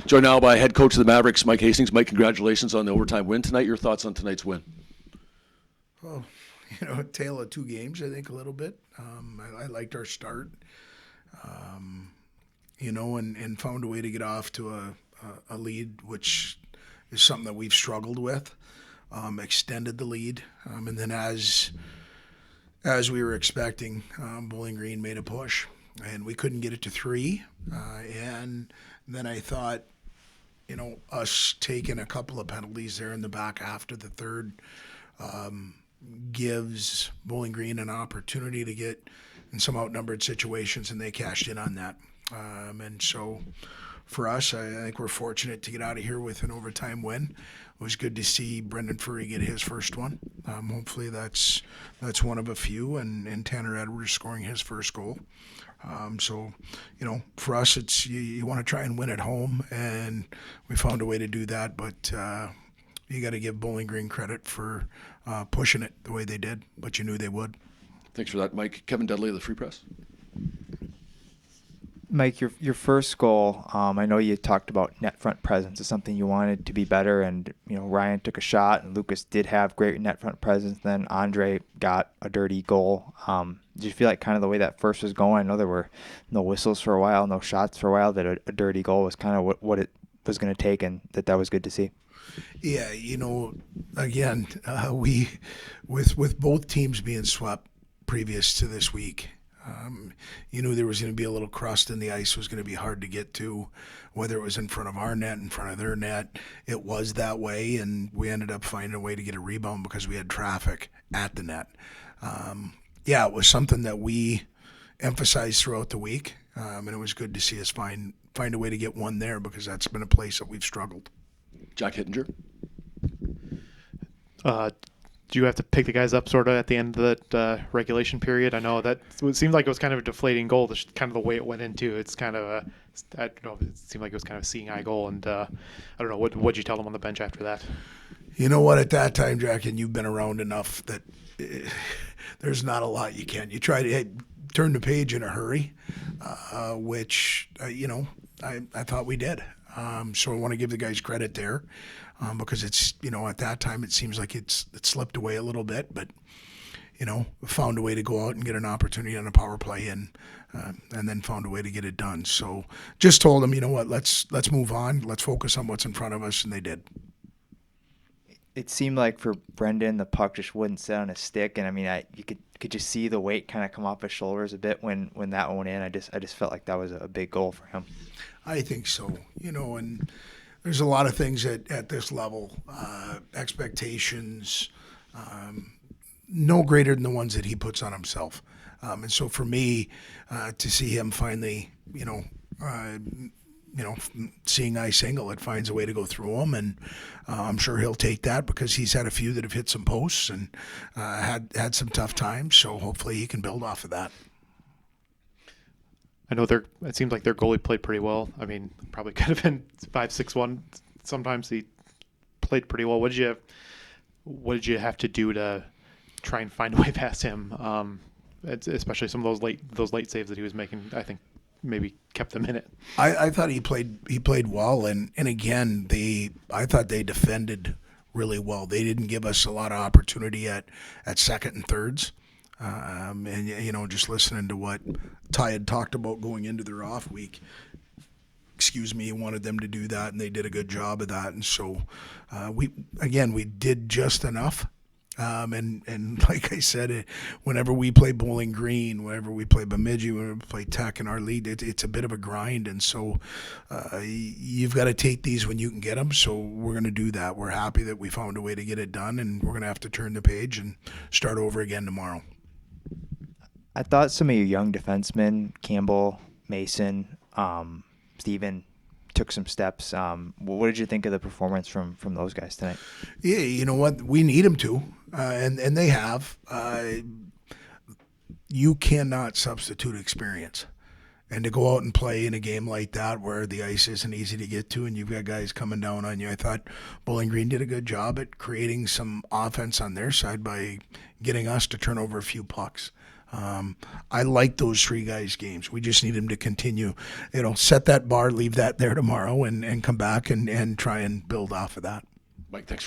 Joined now by head coach of the Mavericks, Mike Hastings. Mike, congratulations on the overtime win tonight. Your thoughts on tonight's win? Well, a tale of two games, I think, a little bit. I liked our start, and found a way to get off to a lead, which is something that we've struggled with. Extended the lead, and then as we were expecting, Bowling Green made a push, and we couldn't get it to three. And then I thought, us taking a couple of penalties there in the back after the third gives Bowling Green an opportunity to get in some outnumbered situations, and they cashed in on that. And so for us, I think we're fortunate to get out of here with an overtime win. It was good to see Brendan Furry get his first one. Hopefully that's one of a few, and Tanner Edwards scoring his first goal. So, for us, it's you want to try and win at home, and we found a way to do that. But you got to give Bowling Green credit for pushing it the way they did, but you knew they would. Thanks for that, Mike. Kevin Dudley of the Free Press. Mike, your first goal, I know you talked about net front presence is something you wanted to be better, and Ryan took a shot, and Lucas did have great net front presence. Then Andre got a dirty goal. Did you feel like kind of the way that first was going? I know there were no whistles for a while, no shots for a while. That a dirty goal was kind of what it was going to take, and that was good to see. Yeah, again, we with both teams being swept previous to this week. You knew there was going to be a little crust in the ice. Was going to be hard to get to, whether it was in front of our net, in front of their net. It was that way, and we ended up finding a way to get a rebound because we had traffic at the net. It was something that we emphasized throughout the week, and it was good to see us find a way to get one there because that's been a place that we've struggled. Jack Hittinger. Do you have to pick the guys up sort of at the end of that regulation period? I know that it seemed like it was kind of a deflating goal, kind of the way it went into. It's kind of I don't know, it seemed like it was kind of a seeing eye goal, and I don't know, what'd you tell them on the bench after that? You know what, at that time, Jack, and you've been around enough that there's not a lot you can. You try to turn the page in a hurry, which, I thought we did. So I want to give the guys credit there. Because it's, at that time it seems like it slipped away a little bit, but, found a way to go out and get an opportunity on a power play and then found a way to get it done. So just told them, let's move on. Let's focus on what's in front of us, and they did. It seemed like for Brendan, the puck just wouldn't sit on his stick, and you could just see the weight kind of come off his shoulders a bit when that went in. I just felt like that was a big goal for him. I think so, and there's a lot of things at this level, expectations, no greater than the ones that he puts on himself. And so for me, to see him finally, seeing ice single, it finds a way to go through them, and I'm sure he'll take that because he's had a few that have hit some posts and had some tough times. So hopefully he can build off of that. I know it seems like their goalie played pretty well. I mean, probably could have been 5-6-1. Sometimes he played pretty well. What did you have to do to try and find a way past him? Especially some of those late saves that he was making, I think maybe kept them in it. I thought he played well, and again, I thought they defended really well. They didn't give us a lot of opportunity at second and thirds. And just listening to what Ty had talked about going into their off week, he wanted them to do that, and they did a good job of that. And so we did just enough. And like I said, whenever we play Bowling Green, whenever we play Bemidji, whenever we play Tech in our league, it's a bit of a grind. And so you've got to take these when you can get them. So we're going to do that. We're happy that we found a way to get it done, and we're going to have to turn the page and start over again tomorrow. I thought some of your young defensemen, Campbell, Mason, Steven, took some steps. What did you think of the performance from those guys tonight? Yeah, you know what? We need them to, and they have. You cannot substitute experience. And to go out and play in a game like that where the ice isn't easy to get to and you've got guys coming down on you, I thought Bowling Green did a good job at creating some offense on their side by getting us to turn over a few pucks. I like those three guys' games. We just need them to continue, set that bar, leave that there tomorrow, and come back and try and build off of that. Mike, thanks.